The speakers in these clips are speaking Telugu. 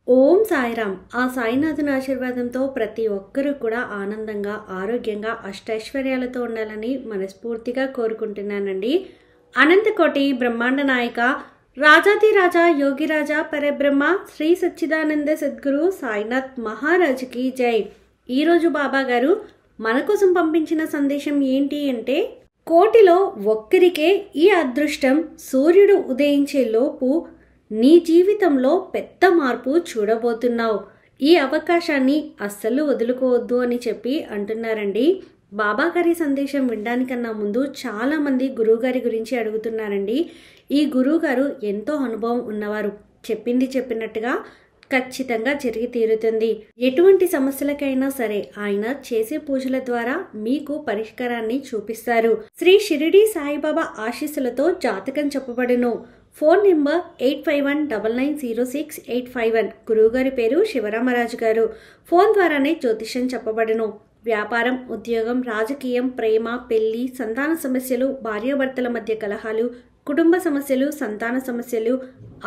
ఓం సాయిరామ్. ఆ సాయినాథుని ఆశీర్వాదంతో ప్రతి ఒక్కరూ కూడా ఆనందంగా, ఆరోగ్యంగా, అష్టైశ్వర్యాలతో ఉండాలని మనస్ఫూర్తిగా కోరుకుంటున్నానండి. అనంతకోటి బ్రహ్మాండ నాయక రాజాదిరాజా యోగిరాజా పరబ్రహ్మ శ్రీ సచ్చిదానంద సద్గురు సాయినాథ్ మహారాజుకి జై. ఈరోజు బాబా గారు మన కోసం పంపించిన సందేశం ఏంటి అంటే, కోటిలో ఒక్కరికే ఈ అదృష్టం సూర్యుడు ఉదయించే లోపు నీ జీవితంలో పెద్ద మార్పు చూడబోతున్నావు. ఈ అవకాశాన్ని అస్సలు వదులుకోవద్దు అని చెప్పి అంటున్నారండి. బాబా గారి సందేశం వినడానికన్నా ముందు చాలామంది గురువుగారి గురించి అడుగుతున్నారండి. ఈ గురువుగారు ఎంతో అనుభవం ఉన్నవారు. చెప్పింది చెప్పినట్టుగా ఖచ్చితంగా జరిగి తీరుతుంది. ఎటువంటి సమస్యలకైనా సరే ఆయన చేసే పూజల ద్వారా మీకు పరిష్కారాన్ని చూపిస్తారు. శ్రీ షిరిడి సాయిబాబా ఆశీస్సులతో జాతకం చెప్పబడును. Phone number 8519906851. గురువుగారి పేరు శివరామరాజు గారు. ఫోన్ ద్వారానే జ్యోతిష్యం చెప్పబడును. వ్యాపారం, ఉద్యోగం, రాజకీయం, ప్రేమ, పెళ్లి, సంతాన సమస్యలు, భార్యాభర్తల మధ్య కలహాలు, కుటుంబ సమస్యలు, సంతాన సమస్యలు,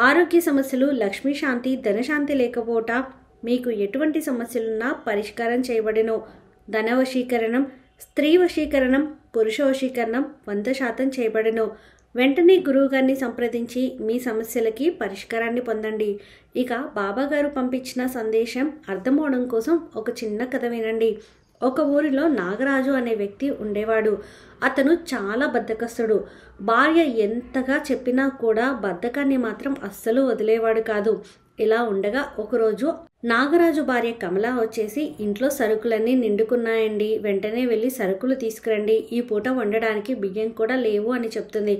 ఆరోగ్య సమస్యలు, లక్ష్మీ శాంతి, ధనశాంతి లేకపోవట, మీకు ఎటువంటి సమస్యలున్నా పరిష్కారం చేయబడును. ధన వశీకరణం, స్త్రీ వశీకరణం, పురుష వశీకరణం 100% చేయబడును. వెంటనే గురువుగారిని సంప్రదించి మీ సమస్యలకి పరిష్కారాన్ని పొందండి. ఇక బాబా గారు పంపించిన సందేశం అర్థమవడం కోసం ఒక చిన్న కథ వినండి. ఒక ఊరిలో నాగరాజు అనే వ్యక్తి ఉండేవాడు. అతను చాలా బద్ధకస్తుడు. భార్య ఎంతగా చెప్పినా కూడా బద్ధకాన్ని మాత్రం అస్సలు వదిలేవాడు కాదు. ఇలా ఉండగా ఒకరోజు నాగరాజు భార్య కమల వచ్చేసి, ఇంట్లో సరుకులన్నీ నిండుకున్నాయండి, వెంటనే వెళ్ళి సరుకులు తీసుకురండి, ఈ పూట వండడానికి బియ్యం కూడా లేవు అని చెప్తుంది.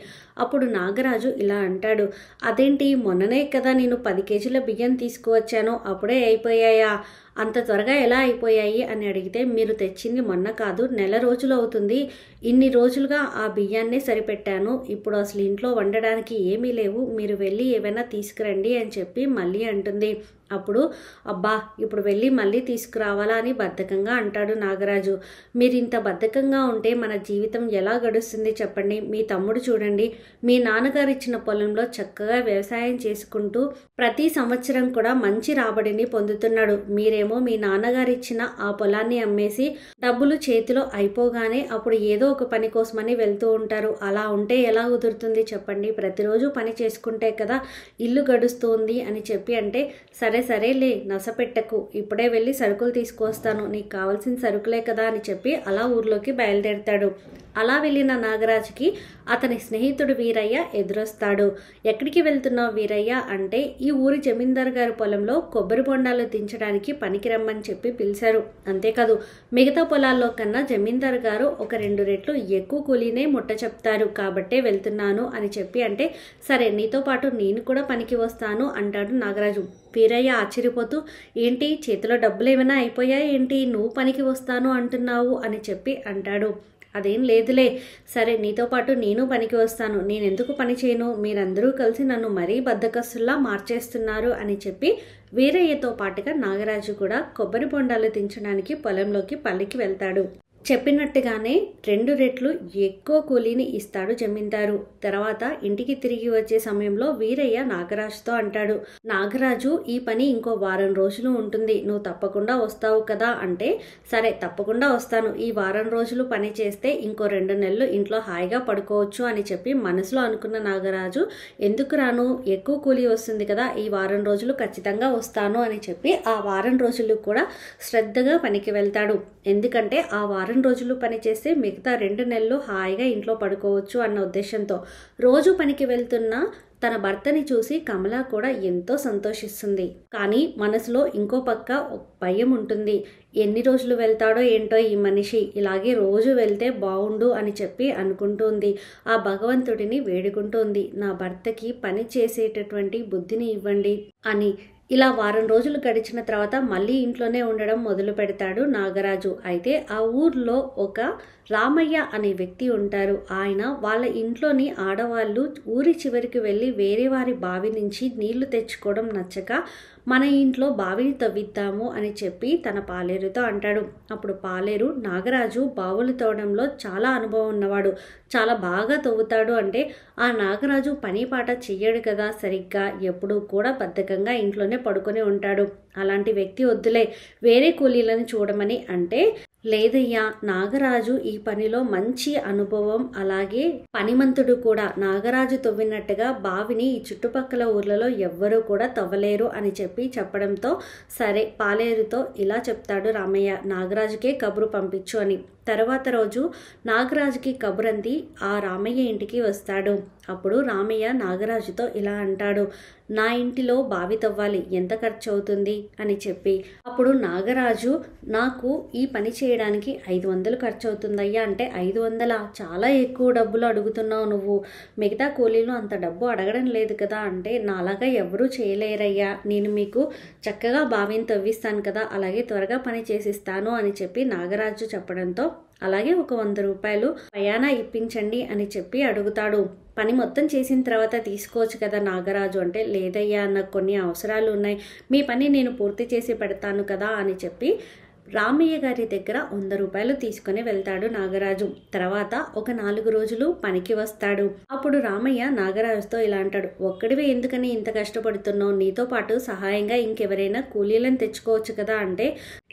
అప్పుడు నాగరాజు ఇలా అంటాడు, అదేంటి, మొన్ననే కదా నేను 10 కేజీల బియ్యం తీసుకువచ్చాను, అప్పుడే అయిపోయాయా? అంత త్వరగా ఎలా అయిపోయాయి అని అడిగితే, మీరు తెచ్చింది మొన్న కాదు, నెల రోజులు అవుతుంది. ఇన్ని రోజులుగా ఆ బియ్యాన్నే సరిపెట్టాను. ఇప్పుడు అసలు ఇంట్లో వండడానికి ఏమీ లేవు, మీరు వెళ్ళి ఏమైనా తీసుకురండి అని చెప్పి మళ్ళీ అంటుంది. అప్పుడు అబ్బా, ఇప్పుడు వెళ్ళి మళ్ళీ తీసుకురావాలా అని బద్ధకంగా అంటాడు నాగరాజు. మీరు ఇంత బద్ధకంగా ఉంటే మన జీవితం ఎలా గడుస్తుంది చెప్పండి. మీ తమ్ముడు చూడండి, మీ నాన్నగారు ఇచ్చిన పొలంలో చక్కగా వ్యవసాయం చేసుకుంటూ ప్రతి సంవత్సరం కూడా మంచి రాబడిని పొందుతున్నాడు. మీరేమో మీ నాన్నగారు ఇచ్చిన ఆ పొలాన్ని అమ్మేసి డబ్బులు చేతిలో అయిపోగానే అప్పుడు ఏదో ఒక పని కోసమని వెళ్తూ ఉంటారు. అలా ఉంటే ఎలా కుదురుతుంది చెప్పండి. ప్రతిరోజు పని చేసుకుంటే కదా ఇల్లు గడుస్తుంది అని చెప్పి అంటే, సరేలే నసపెట్టకు, ఇప్పుడే వెళ్ళి సరుకులు తీసుకొస్తాను, నీకు కావాల్సిన సరుకులే కదా అని చెప్పి అలా ఊర్లోకి బయలుదేరుతాడు. అలా వెళ్ళిన నాగరాజుకి అతని స్నేహితుడు వీరయ్య ఎదురొస్తాడు. ఎక్కడికి వెళ్తున్నావు వీరయ్య అంటే, ఈ ఊరి జమీందారు గారి పొలంలో కొబ్బరి బొండాలు దించడానికి పనికి రమ్మని చెప్పి పిలిచారు. అంతేకాదు మిగతా పొలాల్లో కన్నా జమీందారు గారు ఒక 2 రెట్లు ఎక్కువ కూలీనే ముట్ట చెప్తారు కాబట్టే వెళ్తున్నాను అని చెప్పి అంటే, సరే నీతో పాటు నేను కూడా పనికి వస్తాను అంటాడు నాగరాజు. వీరయ్య ఆశ్చర్యపోతూ, ఏంటి, చేతిలో డబ్బులు ఏమైనా అయిపోయాయి ఏంటి, నువ్వు పనికి వస్తాను అంటున్నావు అని చెప్పి అంటాడు. అదేం లేదులే, సరే నీతో పాటు నేను పనికి వస్తాను, నేనెందుకు పని చేయను, మీరందరూ కలిసి నన్ను మరీ బద్ధకస్తుల్లా మార్చేస్తున్నారు అని చెప్పి వీరయ్యతో పాటుగా నాగరాజు కూడా కొబ్బరి బొండాలు దించడానికి పొలంలోకి పల్లికి వెళ్తాడు. చెప్పినట్టుగానే 2 రెట్లు ఎక్కువ కూలీని ఇస్తాడు జమీందారు. తర్వాత ఇంటికి తిరిగి వచ్చే సమయంలో వీరయ్య నాగరాజుతో అంటాడు, నాగరాజు, ఈ పని ఇంకో 1 వారం రోజులు ఉంటుంది, నువ్వు తప్పకుండా వస్తావు కదా అంటే, సరే తప్పకుండా వస్తాను, ఈ 1 వారం రోజులు పని చేస్తే ఇంకో 2 నెలలు ఇంట్లో హాయిగా పడుకోవచ్చు అని చెప్పి మనసులో అనుకున్న నాగరాజు, ఎందుకు రాను, ఎక్కువ కూలీ వస్తుంది కదా, ఈ 1 వారం రోజులు ఖచ్చితంగా వస్తాను అని చెప్పి ఆ 1 వారం రోజులు కూడా శ్రద్ధగా పనికి వెళ్తాడు. ఎందుకంటే ఆ 1 వారం రోజులు పని చేస్తే మిగతా 2 నెలలు హాయిగా ఇంట్లో పడుకోవచ్చు అన్న ఉద్దేశంతో. రోజు పనికి వెళ్తున్న తన భర్తని చూసి కమల కూడా ఎంతో సంతోషిస్తుంది. కానీ మనసులో ఇంకో పక్క భయం ఉంటుంది. ఎన్ని రోజులు వెళ్తాడో ఏంటో ఈ మనిషి, ఇలాగే రోజు వెళ్తే బాగుండు అని చెప్పి అనుకుంటుంది. ఆ భగవంతుడిని వేడుకుంటుంది, నా భర్తకి పని చేసేటటువంటి బుద్ధిని ఇవ్వండి అని. ఇలా 1 వారం రోజులు గడిచిన తర్వాత మళ్ళీ ఇంట్లోనే ఉండడం మొదలు పెడతాడు నాగరాజు. అయితే ఆ ఊర్లో ఒక రామయ్య అనే వ్యక్తి ఉంటారు. ఆయన వాళ్ళ ఇంట్లోని ఆడవాళ్ళు ఊరి చివరికి వెళ్ళి వేరే వారి బావి నుంచి నీళ్లు తెచ్చుకోవడం నచ్చక మన ఇంట్లో బావిని తవ్విద్దాము అని చెప్పి తన పాలేరుతో అంటాడు. అప్పుడు పాలేరు నాగరాజు బావులు తవ్వడంలో చాలా అనుభవం ఉన్నవాడు, చాలా బాగా తవ్వుతాడు. అంటే ఆ నాగరాజు పని పాట చెయ్యడు కదా సరిగ్గా, ఎప్పుడూ కూడా బద్ధకంగా ఇంట్లోనే పడుకొని ఉంటాడు. అలాంటి వ్యక్తి వద్దులే, వేరే కూలీలను చూడమని అంటే, లేదయ్యా, నాగరాజు ఈ పనిలో మంచి అనుభవం, అలాగే పనిమంతుడు కూడా. నాగరాజు తవ్వినట్టుగా బావిని ఈ చుట్టుపక్కల ఊర్లలో ఎవ్వరూ కూడా తవ్వలేరు అని చెప్పడంతో సరే పాలేరుతో ఇలా చెప్తాడు రామయ్య, నాగరాజుకే కబురు పంపించు అని. తర్వాత రోజు నాగరాజుకి కబురంది ఆ రామయ్య ఇంటికి వస్తాడు. అప్పుడు రామయ్య నాగరాజుతో ఇలా అంటాడు, నా ఇంటిలో బావి తవ్వాలి, ఎంత ఖర్చు అవుతుంది అని చెప్పి. అప్పుడు నాగరాజు, నాకు ఈ పని చేయడానికి 500 ఖర్చు అవుతుందయ్యా అంటే, 500? చాలా ఎక్కువ డబ్బులు అడుగుతున్నావు నువ్వు, మిగతా కూలీలు అంత డబ్బు అడగడం లేదు కదా అంటే, నాలాగా ఎవరూ చేయలేరయ్యా, నేను మీకు చక్కగా బావిని తవ్విస్తాను కదా, అలాగే త్వరగా పని చేసిస్తాను అని చెప్పి నాగరాజు చెప్పడంతో, అలాగే ఒక 100 రూపాయలు ప్రయాణ ఇప్పించండి అని చెప్పి అడుగుతాడు. పని మొత్తం చేసిన తర్వాత తీసుకోవచ్చు కదా నాగరాజు అంటే, లేదయ్యా, నాకు కొన్ని అవసరాలు ఉన్నాయి, మీ పని నేను పూర్తి చేసి పెడతాను కదా అని చెప్పి రామయ్య గారి దగ్గర 100 రూపాయలు తీసుకుని వెళ్తాడు నాగరాజు. తర్వాత ఒక 4 రోజులు పనికి వస్తాడు. అప్పుడు రామయ్య నాగరాజుతో ఇలా అంటాడు, ఒక్కడివే ఎందుకని ఇంత కష్టపడుతున్నావు, నీతో పాటు సహాయంగా ఇంకెవరైనా కూలీలను తెచ్చుకోవచ్చు కదా అంటే,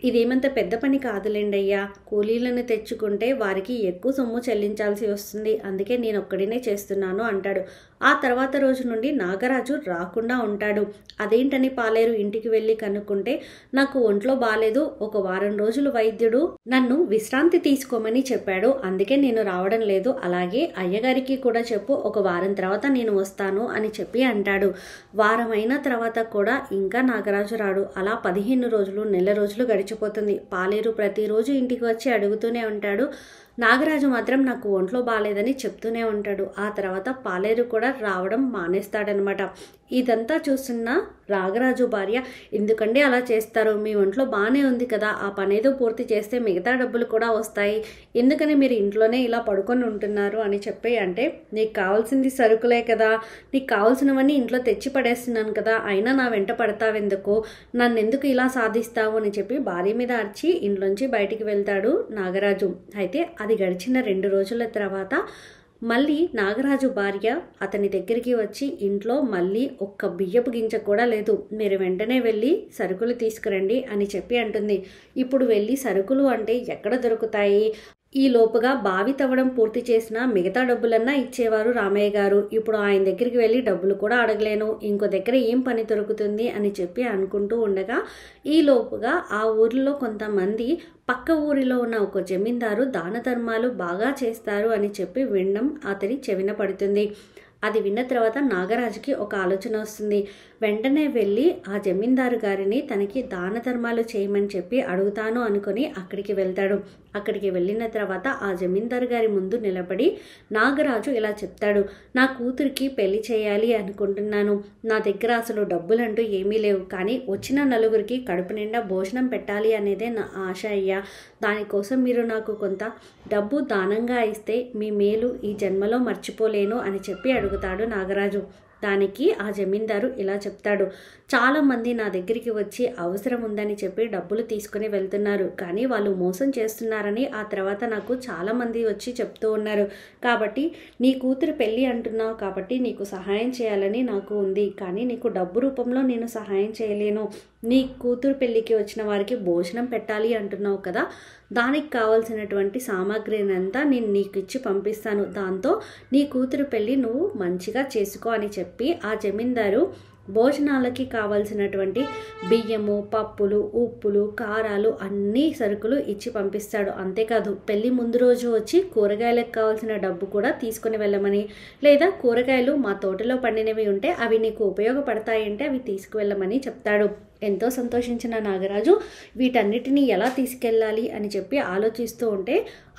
ఇదేమంత పెద్ద పని కాదులేండి అయ్యా, కూలీలను తెచ్చుకుంటే వారికి ఎక్కువ సొమ్ము చెల్లించాల్సి వస్తుంది, అందుకే నేను ఒక్కడినే చేస్తున్నాను అంటాడు. ఆ తర్వాత రోజు నుండి నాగరాజు రాకుండా ఉంటాడు. అదేంటని పాలేరు ఇంటికి వెళ్ళి కనుక్కుంటే, నాకు ఒంట్లో బాలేదు, ఒక వారం రోజులు వైద్యుడు నన్ను విశ్రాంతి తీసుకోమని చెప్పాడు, అందుకే నేను రావడం లేదు, అలాగే అయ్యగారికి కూడా చెప్పు, ఒక వారం తర్వాత నేను వస్తాను అని చెప్పి అంటాడు. వారం అయిన తర్వాత కూడా ఇంకా నాగరాజు రాడు. అలా 15 రోజులు, నెల రోజులు గడిచిపోతుంది. పాలేరు ప్రతిరోజు ఇంటికి వచ్చి అడుగుతూనే ఉంటాడు. నాగరాజు మాత్రం నాకు ఒంట్లో బాగాలేదని చెప్తూనే ఉంటాడు. ఆ తర్వాత పాలేరు కూడా రావడం మానేస్తాడనమాట. ఇదంతా చూస్తున్న నాగరాజు భార్య, ఎందుకంటే అలా చేస్తారు, మీ ఒంట్లో బాగానే ఉంది కదా, ఆ పనేదో పూర్తి చేస్తే మిగతా డబ్బులు కూడా వస్తాయి, ఎందుకని మీరు ఇంట్లోనే ఇలా పడుకొని ఉంటున్నారు అని చెప్పి అంటే, నీకు కావాల్సింది సరుకులే కదా, నీకు కావాల్సినవన్నీ ఇంట్లో తెచ్చి పడేస్తున్నాను కదా, అయినా నా వెంట పడతావెందుకు, నన్ను ఎందుకు ఇలా సాధిస్తావు అని చెప్పి భార్య మీద అరిచి ఇంట్లోంచి బయటికి వెళ్తాడు నాగరాజు. అయితే అది గడిచిన 2 రోజుల తర్వాత మళ్ళీ నాగరాజు భార్య అతని దగ్గరికి వచ్చి, ఇంట్లో మళ్ళీ ఒక్క బియ్యపు గింజ కూడా లేదు, మీరు వెంటనే వెళ్ళి సరుకులు తీసుకురండి అని చెప్పి అంటుంది. ఇప్పుడు వెళ్ళి సరుకులు అంటే ఎక్కడ దొరుకుతాయి? ఈ లోపుగా బావి తవ్వడం పూర్తి చేసిన మిగతా డబ్బులన్నా ఇచ్చేవారు రామయ్య గారు. ఇప్పుడు ఆయన దగ్గరికి వెళ్ళి డబ్బులు కూడా అడగలేను, ఇంకో దగ్గర ఏం పని దొరుకుతుంది అని చెప్పి అనుకుంటూ ఉండగా, ఈ లోపుగా ఆ ఊరిలో కొంతమంది పక్క ఊరిలో ఉన్న ఒక జమీందారు దాన ధర్మాలు బాగా చేస్తారు అని చెప్పి వినడం అతని చెవిన పడుతుంది. అది విన్న తర్వాత నాగరాజుకి ఒక ఆలోచన వస్తుంది. వెంటనే వెళ్ళి ఆ జమీందారు గారిని తనకి దాన ధర్మాలు చేయమని చెప్పి అడుగుతాను అనుకుని అక్కడికి వెళ్తాడు. అక్కడికి వెళ్ళిన తర్వాత ఆ జమీందారు గారి ముందు నిలబడి నాగరాజు ఇలా చెప్తాడు, నా కూతురికి పెళ్లి చేయాలి అనుకుంటున్నాను, నా దగ్గర అసలు డబ్బులంటూ ఏమీ లేవు, కానీ వచ్చిన నలుగురికి కడుపు నిండా భోజనం పెట్టాలి అనేదే నా ఆశ అయ్యా, దానికోసం మీరు నాకు కొంత డబ్బు దానంగా ఇస్తే మీ మేలు ఈ జన్మలో మర్చిపోలేను అని చెప్పి అడుగుతాడు నాగరాజు. దానికి ఆ జమీందారు ఇలా చెప్తాడు, చాలామంది నా దగ్గరికి వచ్చి అవసరం ఉందని చెప్పి డబ్బులు తీసుకుని వెళ్తున్నారు, కానీ వాళ్ళు మోసం చేస్తున్నారని ఆ తర్వాత నాకు చాలామంది వచ్చి చెప్తూ ఉన్నారు, కాబట్టి నీ కూతురు పెళ్ళి అంటున్నావు కాబట్టి నీకు సహాయం చేయాలని నాకు ఉంది, కానీ నీకు డబ్బు రూపంలో నేను సహాయం చేయలేను, నీ కూతురు పెళ్ళికి వచ్చిన వారికి భోజనం పెట్టాలి అంటున్నావు కదా, దానికి కావాల్సినటువంటి సామాగ్రిని అంతా నేను నీకు ఇచ్చి పంపిస్తాను, దాంతో నీ కూతురు పెళ్ళి నువ్వు మంచిగా చేసుకో అని చెప్పి ఆ జమీందారు భోజనాలకి కావాల్సినటువంటి బియ్యము, పప్పులు, ఉప్పులు, కారాలు అన్ని సరుకులు ఇచ్చి పంపిస్తాడు. అంతేకాదు పెళ్లి ముందు రోజు వచ్చి కూరగాయలకు కావాల్సిన డబ్బు కూడా తీసుకుని వెళ్ళమని, లేదా కూరగాయలు మా తోటలో పండినవి ఉంటే అవి నీకు ఉపయోగపడతాయంటే అవి తీసుకువెళ్ళమని చెప్తాడు. ఎంతో సంతోషించిన నాగరాజు వీటన్నిటినీ ఎలా తీసుకెళ్ళాలి అని చెప్పి ఆలోచిస్తూ ఉంటే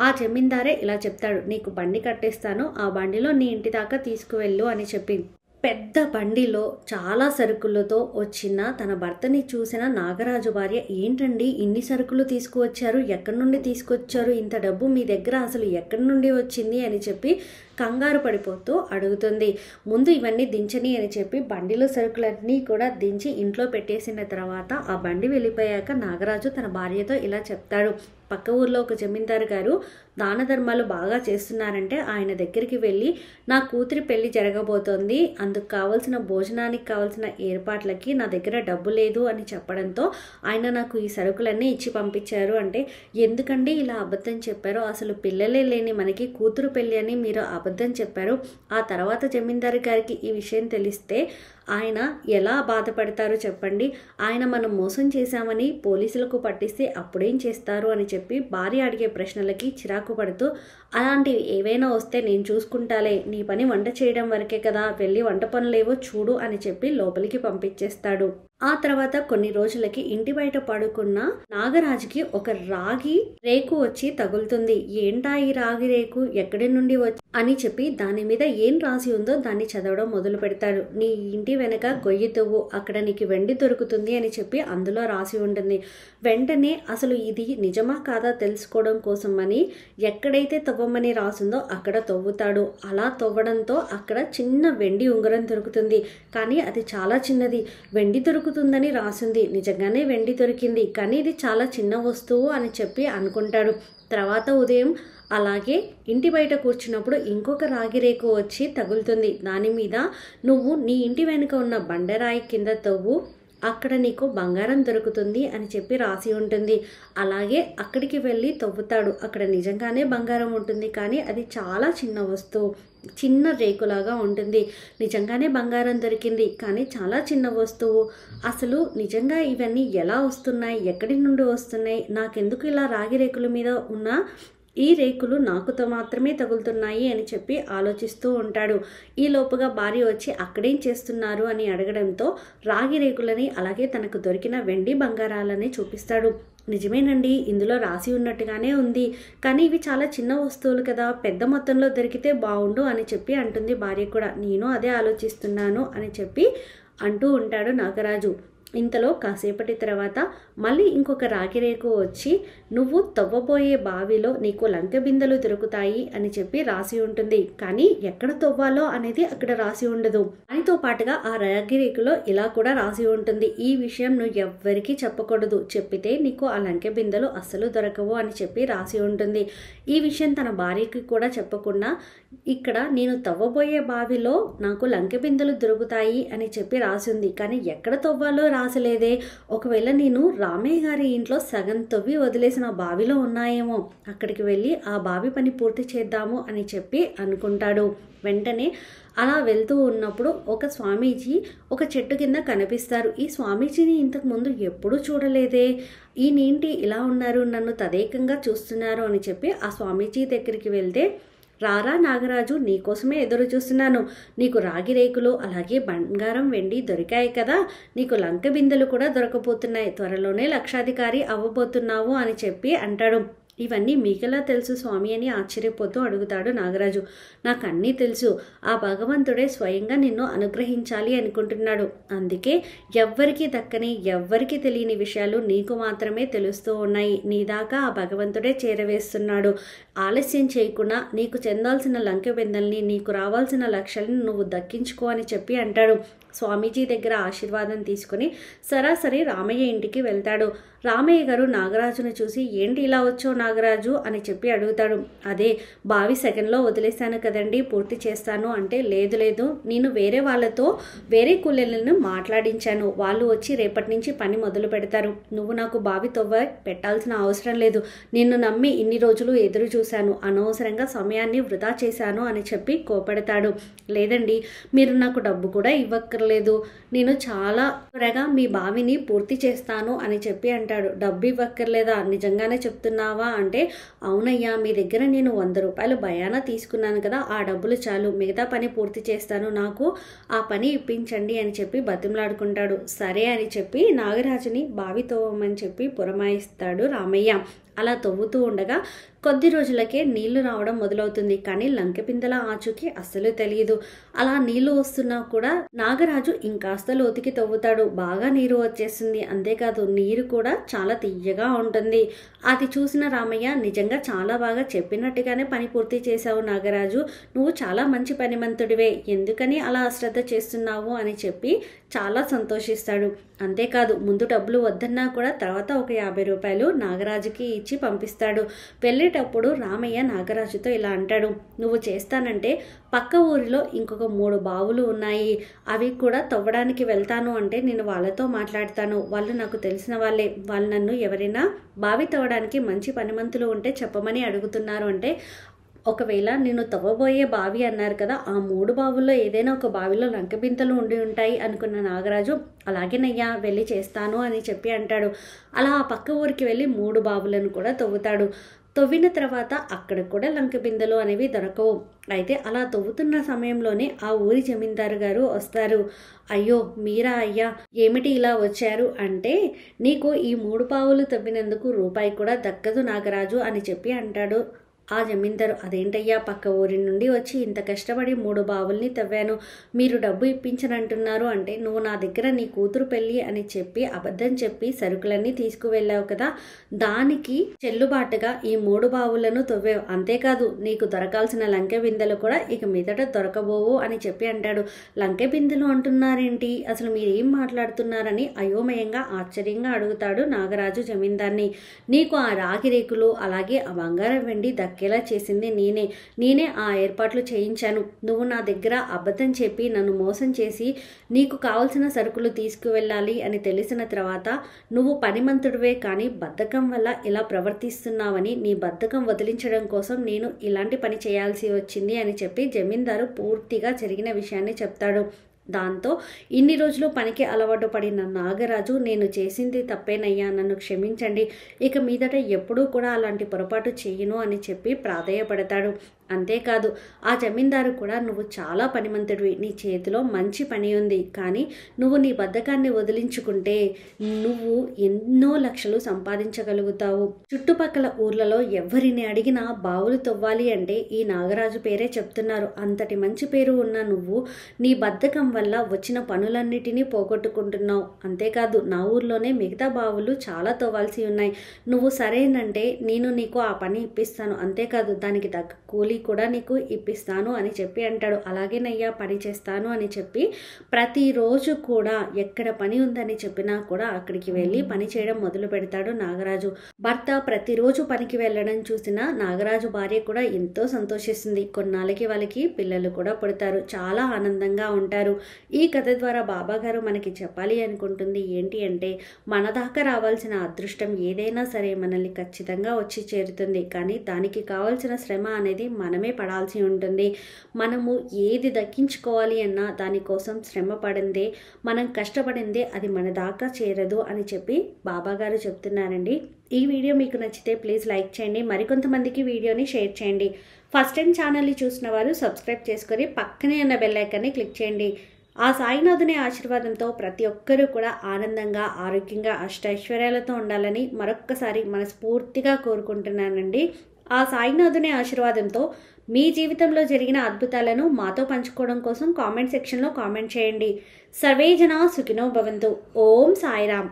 ఆ జమీందారే ఇలా చెప్తాడు, నీకు బండి కట్టేస్తాను, ఆ బండిలో నీ ఇంటి దాకా తీసుకువెళ్ళు అని చెప్పి. పెద్ద బండిలో చాలా సరుకులతో వచ్చిన తన భర్తని చూసిన నాగరాజు భార్య, ఏంటండి ఇన్ని సరుకులు తీసుకువచ్చారు, ఎక్కడి నుండి తీసుకొచ్చారు, ఇంత డబ్బు మీ దగ్గర అసలు ఎక్కడి నుండి వచ్చింది అని చెప్పి కంగారు పడిపోతూ అడుగుతుంది. ముందు ఇవన్నీ దించని అని చెప్పి బండిలో సరుకులన్నీ కూడా దించి ఇంట్లో పెట్టేసిన తర్వాత ఆ బండి వెళ్ళిపోయాక నాగరాజు తన భార్యతో ఇలా చెప్తాడు. పక్క ఊర్లో ఒక జమీందారు గారు దాన ధర్మాలు బాగా చేస్తున్నారంటే ఆయన దగ్గరికి వెళ్ళి నా కూతురి పెళ్లి జరగబోతోంది, అందుకు కావాల్సిన భోజనానికి కావాల్సిన ఏర్పాట్లకి నా దగ్గర డబ్బు లేదు అని చెప్పడంతో ఆయన నాకు ఈ సరుకులన్నీ ఇచ్చి పంపించారు అంటే, ఎందుకండి ఇలా అబద్ధం చెప్పారు, అసలు పిల్లలే లేని మనకి కూతురు పెళ్లి అని మీరు అబద్ధం చెప్పారు. ఆ తర్వాత జమీందారు గారికి ఈ విషయం తెలిస్తే ఆయన ఎలా బాధపడతారో చెప్పండి, ఆయన మనం మోసం చేశామని పోలీసులకు పట్టిస్తే అప్పుడేం చేస్తారు అని చెప్పి భార్య అడిగే ప్రశ్నలకి చిరాకు పడుతూ, అలాంటివి ఏవైనా వస్తే నేను చూసుకుంటాలే, నీ పని వంట చేయడం వరకే కదా, వెళ్ళి వంట పనులేవో చూడు అని చెప్పి లోపలికి పంపించేస్తాడు. ఆ తర్వాత కొన్ని రోజులకి ఇంటి బయట పడుకున్న నాగరాజుకి ఒక రాగి రేకు వచ్చి తగులుతుంది. ఏంటా ఈ రాగి రేకు, ఎక్కడి నుండి వచ్చి అని చెప్పి దాని మీద ఏం రాసి ఉందో దాన్ని చదవడం మొదలు పెడతాడు. నీ ఇంటి వెనక గొయ్యి తవ్వు, అక్కడ నీకు వెండి దొరుకుతుంది అని చెప్పి అందులో రాసి ఉంటుంది. వెంటనే అసలు ఇది నిజమా కాదా తెలుసుకోవడం కోసం అని ఎక్కడైతే తవ్వమని రాసిందో అక్కడ తవ్వుతాడు. అలా తవ్వడంతో అక్కడ చిన్న వెండి ఉంగరం దొరుకుతుంది. కానీ అది చాలా చిన్నది. వెండి దొరుకుతుందని రాసింది, నిజంగానే వెండి దొరికింది, కానీ ఇది చాలా చిన్న వస్తువు అని చెప్పి అనుకుంటాడు. తర్వాత ఉదయం అలాగే ఇంటి బయట కూర్చున్నప్పుడు ఇంకొక రాగి రేకు వచ్చి తగులుతుంది. దాని మీద నువ్వు నీ ఇంటి వెనుక ఉన్న బండరాయి కింద తవ్వు, అక్కడ నీకు బంగారం దొరుకుతుంది అని చెప్పి రాసి ఉంటుంది. అలాగే అక్కడికి వెళ్ళి తవ్వుతాడు. అక్కడ నిజంగానే బంగారం ఉంటుంది, కానీ అది చాలా చిన్న వస్తువు, చిన్న రేకులాగా ఉంటుంది. నిజంగానే బంగారం దొరికింది, కానీ చాలా చిన్న వస్తువు. అసలు నిజంగా ఇవన్నీ ఎలా వస్తున్నాయి, ఎక్కడి నుండి వస్తున్నాయి, నాకెందుకు ఇలా రాగి రేకుల మీద ఉన్న ఈ రేకులు నాకుతో మాత్రమే తగులుతున్నాయి అని చెప్పి ఆలోచిస్తూ ఉంటాడు. ఈ లోపుగా భార్య వచ్చి అక్కడేం చేస్తున్నారు అని అడగడంతో రాగి రేకులని అలాగే తనకు దొరికిన వెండి బంగారాలని చూపిస్తాడు. నిజమేనండి, ఇందులో రాసి ఉన్నట్టుగానే ఉంది, కానీ ఇవి చాలా చిన్న వస్తువులు కదా, పెద్ద మొత్తంలో దొరికితే బాగుండు అని చెప్పి అంటుంది భార్య కూడా. నేను అదే ఆలోచిస్తున్నాను అని చెప్పి అంటూ ఉంటాడు నాగరాజు. ఇంతలో కాసేపటి తర్వాత మళ్ళీ ఇంకొక రాగి రేకు వచ్చి నువ్వు తవ్వబోయే బావిలో నీకు లంక బిందెలు దొరుకుతాయి అని చెప్పి రాసి ఉంటుంది. కానీ ఎక్కడ తవ్వాలో అనేది అక్కడ రాసి ఉండదు. దానితో పాటుగా ఆ రాగి రేకులో ఇలా కూడా రాసి ఉంటుంది, ఈ విషయం నువ్వు ఎవ్వరికీ చెప్పకూడదు, చెప్పితే నీకు ఆ లంక బిందెలు అస్సలు దొరకవు అని చెప్పి రాసి ఉంటుంది. ఈ విషయం తన భార్యకి కూడా చెప్పకుండా ఇక్కడ నేను తవ్వబోయే బావిలో నాకు లంక బిందెలు దొరుకుతాయి అని చెప్పి రాసింది, కానీ ఎక్కడ తవ్వాలో రాసలేదే, ఒకవేళ నేను రామయ్య గారి ఇంట్లో సగం తవ్వి వదిలేసిన బావిలో ఉన్నాయేమో, అక్కడికి వెళ్ళి ఆ బావి పని పూర్తి చేద్దాము అని చెప్పి అనుకుంటాడు. వెంటనే అలా వెళ్తూ ఉన్నప్పుడు ఒక స్వామీజీ ఒక చెట్టు కింద కనిపిస్తారు. ఈ స్వామీజీని ఇంతకు ముందు ఎప్పుడూ చూడలేదే, ఈయనేంటి ఇలా ఉన్నారు, నన్ను తదేకంగా చూస్తున్నారు అని చెప్పి ఆ స్వామీజీ దగ్గరికి వెళ్తే, రారా నాగరాజు, నీకోసమే ఎదురు చూస్తున్నాను, నీకు రాగి రేకులు అలాగే బంగారం వెండి దొరికాయి కదా, నీకు లంక బిందెలు కూడా దొరకబోతున్నాయి, త్వరలోనే లక్షాధికారి అవ్వబోతున్నావు అని చెప్పి అంటాడు. ఇవన్నీ మీకెలా తెలుసు స్వామి అని ఆశ్చర్యపోతూ అడుగుతాడు నాగరాజు. నాకు అన్నీ తెలుసు, ఆ భగవంతుడే స్వయంగా నిన్ను అనుగ్రహించాలి అనుకుంటున్నాడు, అందుకే ఎవ్వరికీ దక్కని ఎవ్వరికీ తెలియని విషయాలు నీకు మాత్రమే తెలుస్తూ ఉన్నాయి, నీ దాకా ఆ భగవంతుడే చేరవేస్తున్నాడు, ఆలస్యం చేయకుండా నీకు చెందాల్సిన లంక బిందెల్ని నీకు రావాల్సిన లక్ష్యాలను నువ్వు దక్కించుకో అని చెప్పి అంటాడు. స్వామీజీ దగ్గర ఆశీర్వాదం తీసుకుని సరాసరి రామయ్య ఇంటికి వెళ్తాడు. రామయ్య గారు నాగరాజును చూసి ఏంటి ఇలా వచ్చావు నాగరాజు అని చెప్పి అడుగుతాడు. అదే బావి సెకండ్లో వదిలేశాను కదండి, పూర్తి చేస్తాను అంటే, లేదు లేదు, నేను వేరే వాళ్ళతో వేరే కూలీలను మాట్లాడించాను, వాళ్ళు వచ్చి రేపటి నుంచి పని మొదలు పెడతారు, నువ్వు నాకు బావి తవ్వ పెట్టాల్సిన అవసరం లేదు, నిన్ను నమ్మి ఇన్ని రోజులు ఎదురు చూశాను, అనవసరంగా సమయాన్ని వృధా చేశాను అని చెప్పి కోపడతాడు. లేదండి, మీరు నాకు డబ్బు కూడా ఇవ్వక్కర్లేదు, నేను చాలా త్వరగా మీ బావిని పూర్తి చేస్తాను అని చెప్పి అంటాడు. డబ్బు ఇవ్వక్కర్లేదా, నిజంగానే చెప్తున్నావా అంటే, అవునయ్యా, మీ దగ్గర నేను 100 రూపాయలు భయానా తీసుకున్నాను కదా, ఆ డబ్బులు చాలు, మిగతా పని పూర్తి చేస్తాను, నాకు ఆ పని ఇప్పించండి అని చెప్పి బతిమలాడుకుంటాడు. సరే అని చెప్పి నాగరాజుని బావి తవ్వమని చెప్పి పురమాయిస్తాడు రామయ్య. అలా తవ్వుతూ ఉండగా కొద్ది రోజులకే నీళ్లు రావడం మొదలవుతుంది. కానీ లంకెబిందెల ఆచూకీ అస్సలు తెలియదు. అలా నీళ్లు వస్తున్నా కూడా నాగరాజు ఇంకాస్త లోతుకి తవ్వుతాడు. బాగా నీరు వచ్చేస్తుంది. అంతేకాదు నీరు కూడా చాలా తియ్యగా ఉంటుంది. అది చూసిన రామయ్య, నిజంగా చాలా బాగా చెప్పినట్టుగానే పని పూర్తి చేశావు నాగరాజు, నువ్వు చాలా మంచి పనిమంతుడివే, ఎందుకని అలా అశ్రద్ధ చేస్తున్నావు అని చెప్పి చాలా సంతోషిస్తాడు. అంతేకాదు ముందు డబ్బులు వద్దన్నా కూడా తర్వాత ఒక 50 రూపాయలు నాగరాజుకి ఇచ్చి పంపిస్తాడు. వెళ్ళేటప్పుడు రామయ్య నాగరాజుతో ఇలా అంటాడు, నువ్వు చేస్తానంటే పక్క ఊరిలో ఇంకొక 3 బావులు ఉన్నాయి, అవి కూడా తవ్వడానికి వెళ్తాను అంటే నేను వాళ్ళతో మాట్లాడతాను, వాళ్ళు నాకు తెలిసిన వాళ్ళే, వాళ్ళు నన్ను ఎవరైనా బావి తవ్వడానికి మంచి పనిమంతులు ఉంటే చెప్పమని అడుగుతున్నారు అంటే, ఒకవేళ నేను తవ్వబోయే బావి అన్నారు కదా, ఆ 3 బావుల్లో ఏదైనా ఒక బావిలో లంకెబిందెలు ఉండి ఉంటాయి అనుకున్న నాగరాజు, అలాగేనయ్యా వెళ్ళి చేస్తాను అని చెప్పి అంటాడు. అలా ఆ పక్క ఊరికి వెళ్ళి 3 బావులను కూడా తవ్వుతాడు. తవ్విన తర్వాత అక్కడ కూడా లంకెబిందెలు అనేవి దొరకవు. అయితే అలా తవ్వుతున్న సమయంలోనే ఆ ఊరి జమీందారు గారు వస్తారు. అయ్యో మీరా అయ్యా, ఏమిటి ఇలా వచ్చారు అంటే, నీకు ఈ 3 బావులు తవ్వినందుకు రూపాయి కూడా దక్కదు నాగరాజు అని చెప్పి అంటాడు. ఆ జమీందారు, అదేంటయ్యా, పక్క ఊరి నుండి వచ్చి ఇంత కష్టపడి 3 బావుల్ని తవ్వాను, మీరు డబ్బు ఇప్పించనంటున్నారు అంటే, నువ్వు నా దగ్గర నీ కూతురు పెళ్ళి అని చెప్పి అబద్ధం చెప్పి సరుకులన్నీ తీసుకువెళ్ళావు కదా, దానికి చెల్లుబాటుగా ఈ 3 బావులను తవ్వావు. అంతేకాదు నీకు దొరకాల్సిన లంకెబిందెలు కూడా ఇక మీదట దొరకబోవు అని చెప్పి అంటాడు. లంకెబిందెలు అంటున్నారేంటి, అసలు మీరేం మాట్లాడుతున్నారని అయోమయంగా ఆశ్చర్యంగా అడుగుతాడు నాగరాజు జమీందార్ని. నీకు ఆ రాగి రేకులు అలాగే ఆ బంగారం వెండి దక్కేలా చేసింది నేనే ఆ ఏర్పాట్లు చేయించాను. నువ్వు నా దగ్గర అబద్ధం చెప్పి నన్ను మోసం చేసి నీకు కావలసిన సరుకులు తీసుకువెళ్ళాలి అని తెలిసిన తర్వాత నువ్వు పనిమంతుడివే కానీ బద్ధకం వల్ల ఇలా ప్రవర్తిస్తున్నావని, నీ బద్ధకం వదిలించడం కోసం నేను ఇలాంటి పని చేయాల్సి వచ్చింది అని చెప్పి జమీందారు పూర్తిగా జరిగిన విషయాన్ని చెప్తాడు. దాంతో ఇన్ని రోజులు పనికి అలవాటు పడిన నాగరాజు, నేను చేసింది తప్పేనయ్యా, నన్ను క్షమించండి, ఇక మీదట ఎప్పుడూ కూడా అలాంటి పొరపాటు చేయను అని చెప్పి ప్రాధేయపడతాడు. అంతేకాదు ఆ జమీందారు కూడా, నువ్వు చాలా పనిమంతుడివి, నీ చేతిలో మంచి పని ఉంది, కానీ నువ్వు నీ బద్ధకాన్ని వదిలించుకుంటే నువ్వు ఎన్నో లక్షలు సంపాదించగలుగుతావు. చుట్టుపక్కల ఊర్లలో ఎవరిని అడిగినా బావులు తవ్వాలి అంటే ఈ నాగరాజు పేరే చెప్తున్నారు. అంతటి మంచి పేరు ఉన్న నువ్వు నీ బద్ధకం వల్ల వచ్చిన పనులన్నిటినీ పోగొట్టుకుంటున్నావు. అంతేకాదు నా ఊర్లోనే మిగతా బావులు చాలా తవ్వాల్సి ఉన్నాయి, నువ్వు సరేనంటే నేను నీకు ఆ పని ఇప్పిస్తాను, అంతేకాదు దానికి తగ్గ కూలి కూడా నీకు ఇప్పిస్తాను అని చెప్పి అంటాడు. అలాగేనయ్యా పని చేస్తాను అని చెప్పి ప్రతిరోజు కూడా ఎక్కడ పని ఉందని చెప్పినా కూడా అక్కడికి వెళ్ళి పని చేయడం మొదలు పెడతాడు నాగరాజు. భర్త ప్రతిరోజు పనికి వెళ్ళడం చూసిన నాగరాజు భార్య కూడా ఎంతో సంతోషిస్తుంది. కొన్నాళ్ళకి వాళ్ళకి పిల్లలు కూడా పుడతారు, చాలా ఆనందంగా ఉంటారు. ఈ కథ ద్వారా బాబా గారు మనకి చెప్పాలి అనుకుంటుంది ఏంటి అంటే, మన దాకా రావాల్సిన అదృష్టం ఏదైనా సరే మనల్ని ఖచ్చితంగా వచ్చి చేరుతుంది, కానీ దానికి కావాల్సిన శ్రమ అనేది మనమే పడాల్సి ఉంటుంది. మనము ఏది దక్కించుకోవాలి అన్నా దానికోసం శ్రమ పడిందే, మనం కష్టపడిందే అది మన దాకా చేరదు అని చెప్పి బాబా గారు చెప్తున్నారండి. ఈ వీడియో మీకు నచ్చితే ప్లీజ్ లైక్ చేయండి, మరికొంతమందికి వీడియోని షేర్ చేయండి. ఫస్ట్ టైం ఛానల్ని చూసిన వారు సబ్స్క్రైబ్ చేసుకొని పక్కనే ఉన్న బెల్ ఐకాన్ని క్లిక్ చేయండి. ఆ సాయినాథుని ఆశీర్వాదంతో ప్రతి ఒక్కరూ కూడా ఆనందంగా, ఆరోగ్యంగా, అష్టైశ్వర్యాలతో ఉండాలని మరొక్కసారి మనస్ఫూర్తిగా కోరుకుంటున్నానండి. ఆ సాయినాథుని ఆశీర్వాదంతో మీ జీవితంలో జరిగిన అద్భుతాలను మాతో పంచుకోవడం కోసం కామెంట్ సెక్షన్లో కామెంట్ చేయండి. సర్వే జనా సుఖినో భవంతు. ఓం సాయిరామ్.